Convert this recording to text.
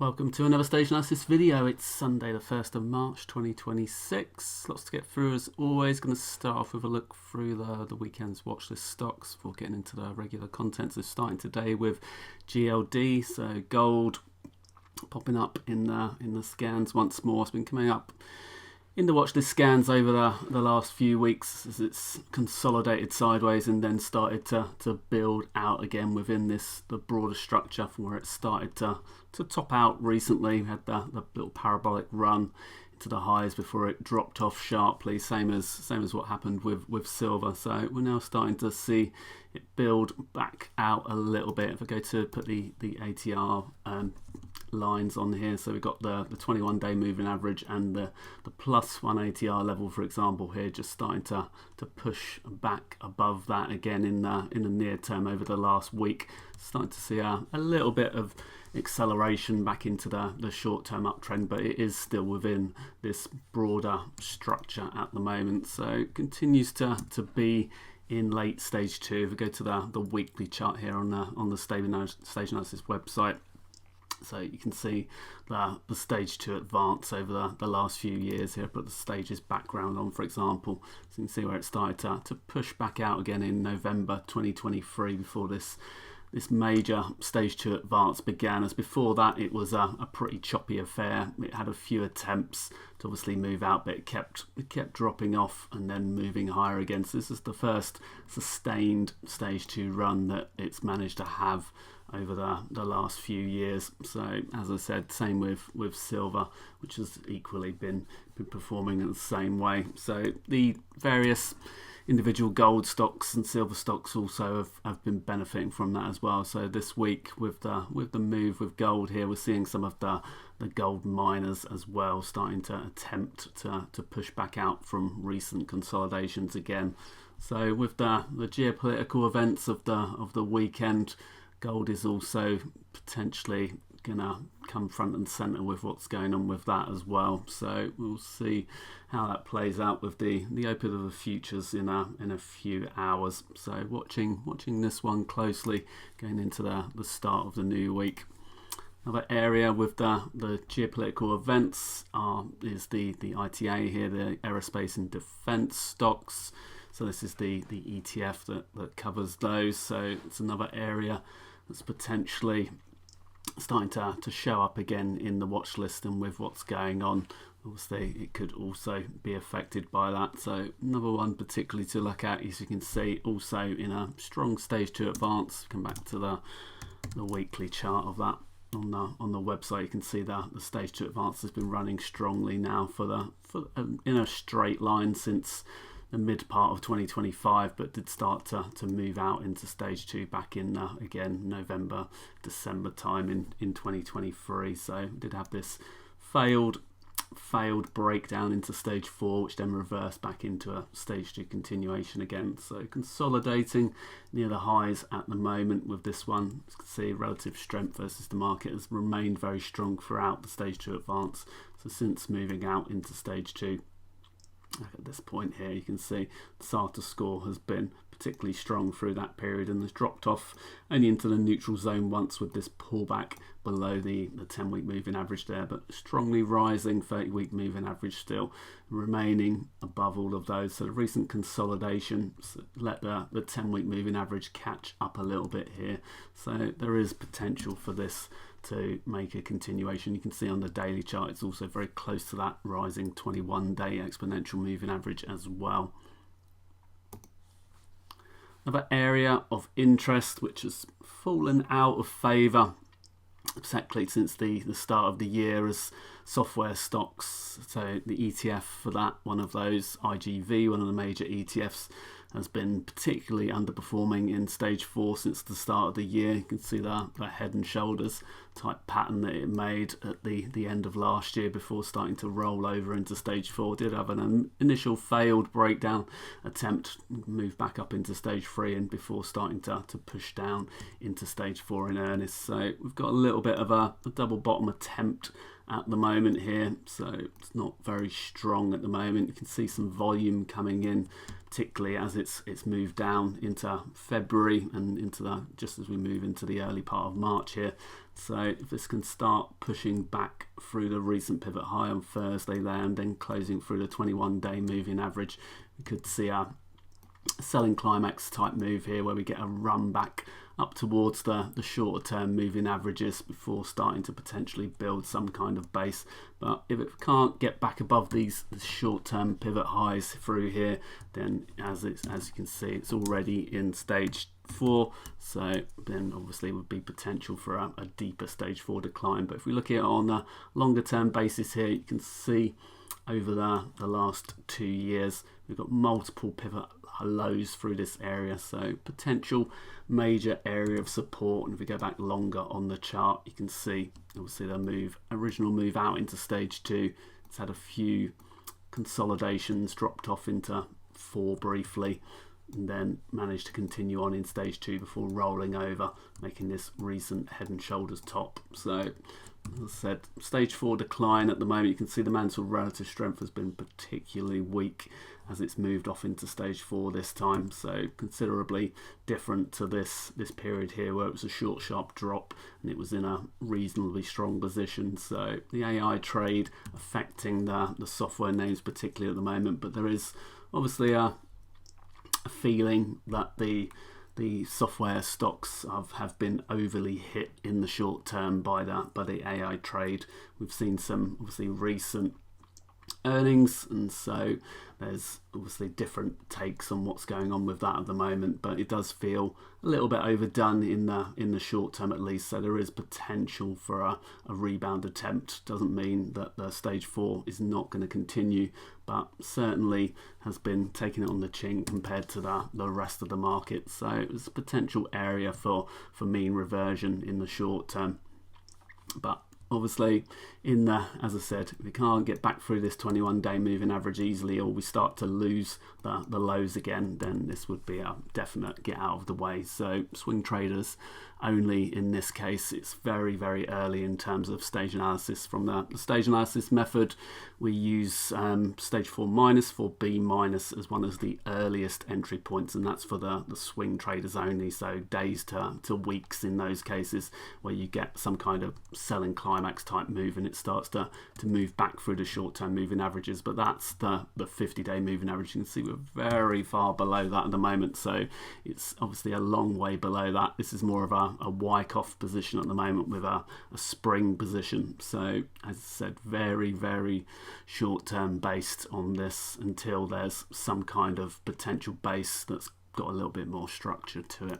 Welcome to another stage analysis video. It's Sunday the 1st of March 2026. Lots to get through as always. Going to start off with a look through the weekend's watch list stocks before getting into the regular content. So starting today with GLD, so gold popping up in the scans once more. It's been coming up in the watch list scans over the last few weeks as it's consolidated sideways and then started to build out again within the broader structure from where it started to top out recently. We had the little parabolic run into the highs before it dropped off sharply, same as what happened with silver. So we're now starting to see it build back out a little bit. If I go to put the ITA lines on here, so we've got the 21-day moving average and the plus 1 ATR level, for example, here just starting to push back above that again in the near term over the last week. Starting to see a little bit of acceleration back into the short-term uptrend, but it is still within this broader structure at the moment. So it continues to be in late stage 2. If we go to the weekly chart here on the stage analysis website, so you can see the stage 2 advance over the last few years here. Put the stages background on, for example, so you can see where it started to push back out again in November 2023 before this major stage 2 advance began. As before that, it was a pretty choppy affair. It had a few attempts to obviously move out, but it kept dropping off and then moving higher again. So this is the first sustained stage 2 run that it's managed to have over the last few years. So as I said, same with silver, which has equally been performing in the same way. So the various individual gold stocks and silver stocks also have been benefiting from that as well. So this week with the move with gold here, we're seeing some of the gold miners as well starting to attempt to push back out from recent consolidations again. So with the geopolitical events of the weekend, gold is also potentially gonna come front and center with what's going on with that as well. So we'll see how that plays out with the open of the futures in a few hours. So watching this one closely going into the start of the new week. Another area with the geopolitical events is the ITA here, the aerospace and defense stocks. So this is the ETF that covers those. So it's another area that's potentially starting to show up again in the watch list, and with what's going on, obviously it could also be affected by that. So another one particularly to look at, as you can see, also in a strong stage 2 advance. Come back to the weekly chart of that on the website. You can see the stage 2 advance has been running strongly now for in a straight line since the mid part of 2025, but did start to move out into stage 2 back in again November, December time in 2023. So did have this failed breakdown into stage 4, which then reversed back into a stage 2 continuation again. So consolidating near the highs at the moment with this one. As you can see, relative strength versus the market has remained very strong throughout the stage 2 advance. So since moving out into stage 2, at this point here, you can see the SATA score has been particularly strong through that period and has dropped off only into the neutral zone once with this pullback below the 10-week moving average there, but strongly rising 30-week moving average still remaining above all of those. So the recent consolidation let the 10-week moving average catch up a little bit here. So there is potential for this to make a continuation. You can see on the daily chart it's also very close to that rising 21-day exponential moving average as well. Another area of interest which has fallen out of favour, particularly since the start of the year, as software stocks. So the ETF for that, one of those, IGV, one of the major ETFs, has been particularly underperforming in stage 4 since the start of the year. You can see the head and shoulders type pattern that it made at the end of last year before starting to roll over into stage 4. Did have an initial failed breakdown attempt, move back up into stage 3, and before starting to push down into stage 4 in earnest. So we've got a little bit of a double bottom attempt at the moment here, so it's not very strong at the moment. You can see some volume coming in, particularly as it's moved down into February and into just as we move into the early part of March here. So if this can start pushing back through the recent pivot high on Thursday there and then closing through the 21-day moving average, we could see a selling climax type move here where we get a run back up towards the shorter term moving averages before starting to potentially build some kind of base. But if it can't get back above these short term pivot highs through here, then as you can see, it's already in stage 4, so then obviously would be potential for a deeper stage 4 decline. But if we look at it on a longer term basis here, you can see over the last 2 years we've got multiple pivot lows through this area, so potential major area of support. And if we go back longer on the chart, you can see obviously the original move out into stage 2, it's had a few consolidations, dropped off into 4 briefly, and then managed to continue on in stage 2 before rolling over, making this recent head and shoulders top. So as I said, stage 4 decline at the moment. You can see the mantle relative strength has been particularly weak as it's moved off into stage 4 this time, so considerably different to this period here where it was a short sharp drop and it was in a reasonably strong position. So the AI trade affecting the software names particularly at the moment, but there is obviously a feeling that the software stocks have been overly hit in the short term by the AI trade. We've seen some obviously recent earnings, and so there's obviously different takes on what's going on with that at the moment, but it does feel a little bit overdone in the short term at least. So there is potential for a rebound attempt. Doesn't mean that the stage 4 is not going to continue, but certainly has been taking it on the chin compared to the rest of the market. So it's a potential area for mean reversion in the short term. But obviously, as I said, if we can't get back through this 21-day moving average easily, or we start to lose the lows again, then this would be a definite get out of the way. So swing traders only in this case. It's very, very early in terms of stage analysis. From the stage analysis method, we use stage 4 minus, 4B minus as one of the earliest entry points, and that's for the swing traders only. So days to weeks in those cases where you get some kind of selling climax type move and it starts to move back through the short-term moving averages. But that's the 50-day moving average. You can see we're very far below that at the moment, so it's obviously a long way below that. This is more of a Wyckoff position at the moment with a spring position. So as I said, very, very short-term based on this until there's some kind of potential base that's got a little bit more structure to it.